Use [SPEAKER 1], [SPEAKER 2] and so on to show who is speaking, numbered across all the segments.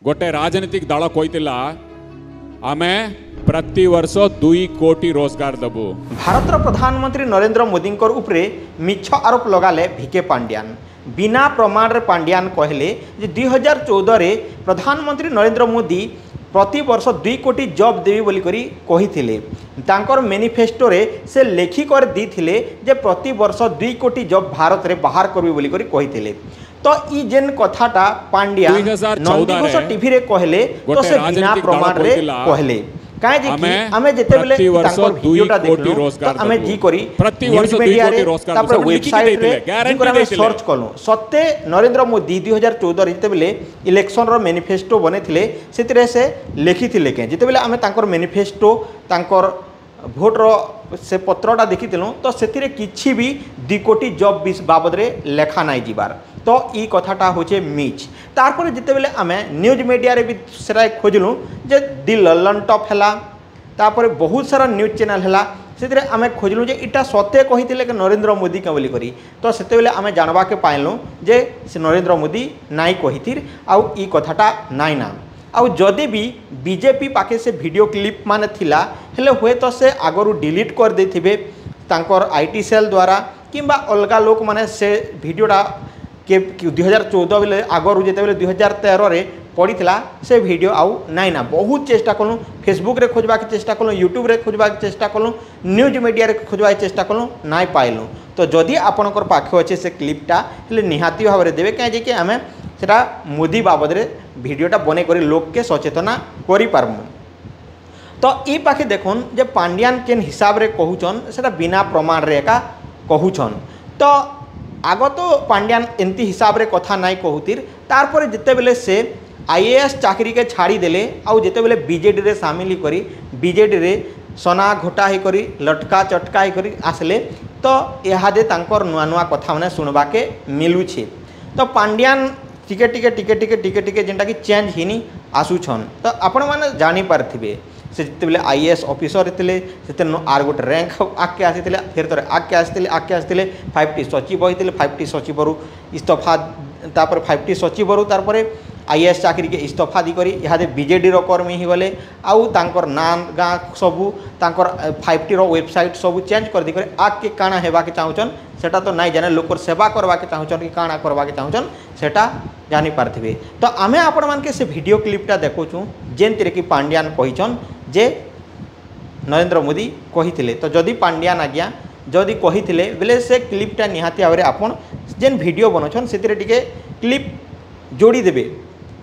[SPEAKER 1] गोटे राजनीतिक दल कही आमे प्रति वर्ष 2 कोटी रोजगार दबु।
[SPEAKER 2] भारतर प्रधानमंत्री नरेंद्र मोदी उपरे मिछ आरोप लगाले भिके पांड्यान। बिना प्रमाण रे पांड्यान कहले जे 2014 रे प्रधानमंत्री नरेंद्र मोदी प्रति वर्ष 2 कोटी जॉब देवी बोली करी कहिथिले। तांकर मैनिफेस्टो रे से लेखिकर दीथिले जे प्रति वर्ष 2 कोटी जॉब भारत रे बाहर करबे बोली करी कहिथिले। तो ई जेन कथाटा पांड्या नंदीघोष टीवी रे कहले तो से बिना प्रमाण रे कहले काहे जे कि हमें जेते बेले तांकर वीडियोटा देखलो तो हमें जी करी न्यूज मीडिया रे तापर वेबसाइट रे जिकर हमें सर्च कलो सत्य नरेंद्र मोदी 2014 रे जेते बेले इलेक्शन रो मैनिफेस्टो बनेथिले सेतिरे से लेखिथिले के जेते बेले हमें तांकर मैनिफेस्टो तांकर भोट रो से पत्रटा देखिथिलु तो सेतिरे किछि भी 2 कोटी जॉब बाबद रे लेखा नाइ जिबार। तो ई कथाटा होचे मिच तारपर जिते बेले आमे न्यूज मीडिया रे भी सेरा खोजलु जे दि ललन टॉप हैला तापर बहुत सारा न्यूज चैनल हैला सेतिरे आमे खोजलु जे इटा सत्य कहितिले के नरेंद्र मोदी के बोली करी। तो सेते बेले आमे जानबा के पाइलु जे से नरेंद्र मोदी नाइ कहितिर आउ ई कथाटा नाइ ना आउ जदि भी बीजेपी पाखे से वीडियो क्लिप माने थिला हेले हुए तो से आगरु डिलीट कर देथिबे तांकर आईटी सेल द्वारा किंबा अलगा लोक माने से वीडियोटा के 2014 बेले आगरु जेते बेले 2013 रे पड़ीला से वीडियो आउ नाइ ना। बहुत चेष्टा कलु फेसबुक रे खोजबा के चेष्टा कलु यूट्यूब रे खोजबा के चेष्टा कलु न्यूज मीडिया रे खोजबा के चेष्टा कलु नाइ पाइलु। तो जदि आपनकर पाखे अच्छे से क्लिपटा हेले निहाती भाव रे देबे कहे जे कि आमे सेटा मोदी बाबद रे वीडियोटा बने करी लोक के सचेतना करि पारमु। तो ई पाखे देखुन जे पांड्यान केन हिसाब रे कहूचन सेटा बिना प्रमाण रे एका कहूचन। तो आग तो पांड्यान एंती हिसाब रे कथा नाइ कहूतिर तारपर जेते बेले से आईएएस चाकरी के छाड़ी देले आउ जेते बेले बीजेडी रे शामिल करी बीजेडी रे सोना घोटा ही करी लटका चटका ही करी आसले तो इहादे तांकर नुआ नुआ कथा माने सुनबा के मिलुछे। तो पांड्यान टिके टिके टिके टिके टिके टिके जेनटा कि चेंज हिनी आसुछन। तो आपण माने जानि पारथिबे से जिते बेले आईएएस ऑफिसर थिले सेते आर गोटे रैंक आके आसीथिले फिर तोरे आके आसीथिले 5टी सचिव होइथिले 5टी सचिव रु इस्तफा तापर 5टी सचिव रु तारपर आईएएस चाकरी के इस्तफा दी करी इहादे बीजेडी रो कर्मी ही गले आउ तांकर नाम गाँ सबू तांकर 5टी रो वेबसाइट सबू चेंज कर दी करे आके काना हेबा के चाहुचन सेटा तो नाइ जाने लोकर सेवा करबा के चाहुचन कि काना करबा के चाहुचन सेटा जानि पारथिबे। तो आमे आपण मान के से वीडियो क्लिपटा देखोछु जेनतिरे कि पांड्यान कहिचन जे नरेंद्र मोदी कहिथिले। तो जदि पांड्यान आज्ञा जदि कहिथिले बेले से क्लिपटा निहाती भाव आपण जेन वीडियो बनोछन सेतिरे टिके क्लिप जोड़ी देबे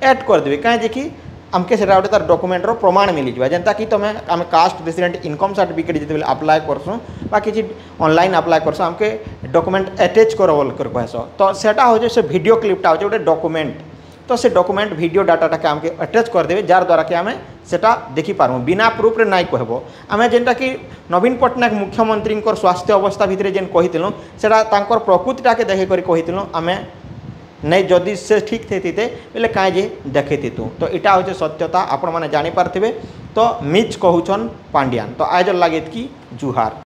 [SPEAKER 2] ऐड कर देबे कहे जे कि आमके सेटा गोटे तार डॉक्यूमेंट रो प्रमाण मिली जावा जेंता कि तमे आमे कास्ट रेसिडेंट इनकम सर्टिफिकेट जेते बेले अप्लाई करसु बा किछि ऑनलाइन अप्लाई करसु आमके डॉक्यूमेंट अटैच करबल कर कहसो। तो सेटा हो जे से वीडियो क्लिपटा हो जे गोटे डॉक्यूमेंट तो से डॉक्यूमेंट वीडियो डाटाटा के आमके अटैच कर देबे जार द्वारा कि आमे सेटा देखि पारमु बिना प्रूफ रे नाइ कहबो। आमे जेंटा कि नवीन पटनायक मुख्यमंत्री स्वास्थ्य अवस्था भितरे जेन कहितिलु सेटा तांकर प्रकृतिटा के देखि करी कहितिलु आमे नहीं जदि से ठीक थे बोले कहीं जे देखे तू। तो इटा हूँ सत्यता आपण मैंने जानी पार्थिबे। तो मिच कहूचन पांड्यान। तो आज लगे कि जुहार।